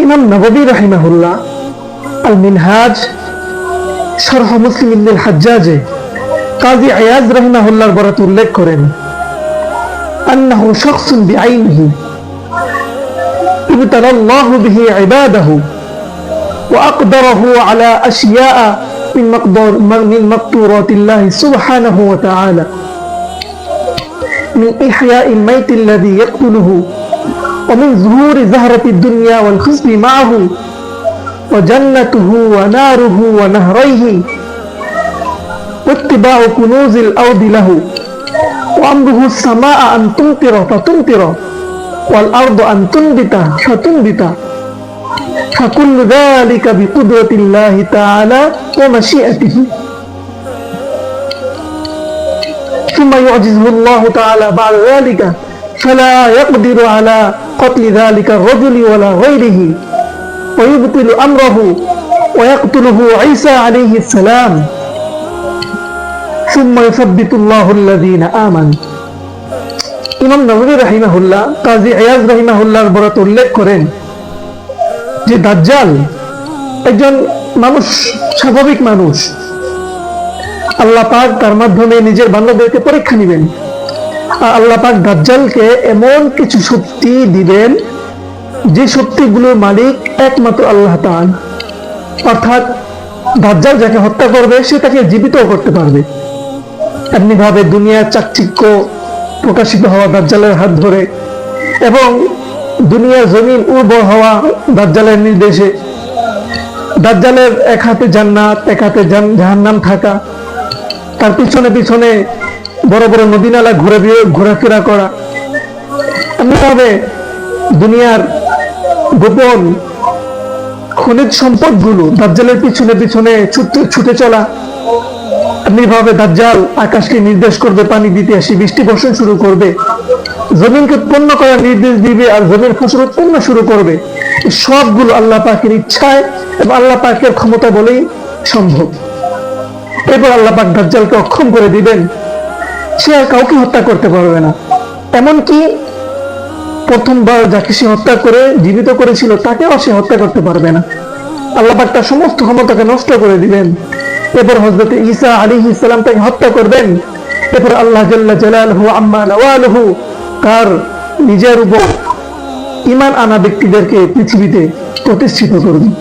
ইমাম নববী রাহিমাহুল্লাহ আল মিনহাজ শরহ মুসলিম ইবনুল হাজ্জাজে কাজী আয়াজ রাহিমাহুল্লাহর বরাত উল্লেখ করেন আন্নাহু শাখসুন বিআইনিহি ইবতালা আল্লাহু বিহি ইবাদাহু ওয়া আকদারাহু আলা আশিয়া'a من مقدورات الله سبحانه وتعالى من إحياء الميت الذي يقتله ومن ظهور زهرة الدنيا والخصب معه وجنته وناره ونهريه واتباع كنوز الأرض له وأمره السماء أن تمطر فتمطر والأرض أن تنبت فتنبت فكل ذلك بقدرة الله تعالى ومشيئته ثم يعجزه الله تعالى بعد ذلك فلا يقدر على قتل ذلك الرجل ولا غيره ويبطل أمره ويقتله عيسى عليه السلام ثم يثبت الله الذين آمنوا ইমাম নববী রাহিমাহুল্লাহ কাজী আয়াজ রাহিমাহুল্লাহর বরাত উল্লেখ করেন যে দাজ্জাল একজন মানুষ, স্বাভাবিক মানুষ। আল্লাহ পাক তার মাধ্যমে নিজের বান্দাদেরকে পরীক্ষা নেবেন। আর আল্লাহ পাক দাজ্জালকে এমন কিছু শক্তি দিবেন যে শক্তিগুলোর মালিক একমাত্র আল্লাহ তাআলা। অর্থাৎ দাজ্জাল যাকে হত্যা করবে সে তাকে জীবিত করতে পারবে। এমনি ভাবে দুনিয়ার চাকচিক্য প্রকাশিত হওয়া দাজ্জালের হাত ধরে এবং দুনিয়ার জমিন উর্বর হওয়া দাজ্জালের নির্দেশে, দাজ্জালের এক হাতে জান্নাত এক হাতে জাহান্নাম থাকা, তার পিছনে পিছনে বড় বড় নদী নালা ঘোরাফেরা করা, এমনিভাবে দুনিয়ার গোপন খনিজ সম্পদগুলো দাজ্জালের পিছনে পিছনে ছুটে চলা। এমনিভাবে দাজ্জাল আকাশকে নির্দেশ করবে পানি দিতে, আসি বৃষ্টি বর্ষণ শুরু করবে, জমিনকে উৎপন্ন করার নির্দেশ দিবে আর জমির ফসল উৎপন্ন শুরু করবে। সবগুলো আল্লাহ পাকের ইচ্ছায় এবং আল্লাহ পাকের ক্ষমতা বলেই সম্ভব। এরপর আল্লাহ পাক দাজ্জালকে অক্ষম করে দিবেন, সে আর কাউকে হত্যা করতে পারবে না। এমনকি প্রথমবার যাকে সে হত্যা করে জীবিত করেছিল তাকেও সে হত্যা করতে পারবে না। আল্লাহ পাক তার সমস্ত ক্ষমতাকে নষ্ট করে দিবেন। এরপর হযরত ঈসা আলাইহিস সালাম তাকে হত্যা করবেন। এরপর আল্লাহ জাল্লা জালালুহু আম্মা নাওয়ালুহু তার নিজের উপর ঈমান আনা ব্যক্তিদেরকে পৃথিবীতে প্রতিষ্ঠিত করবেন।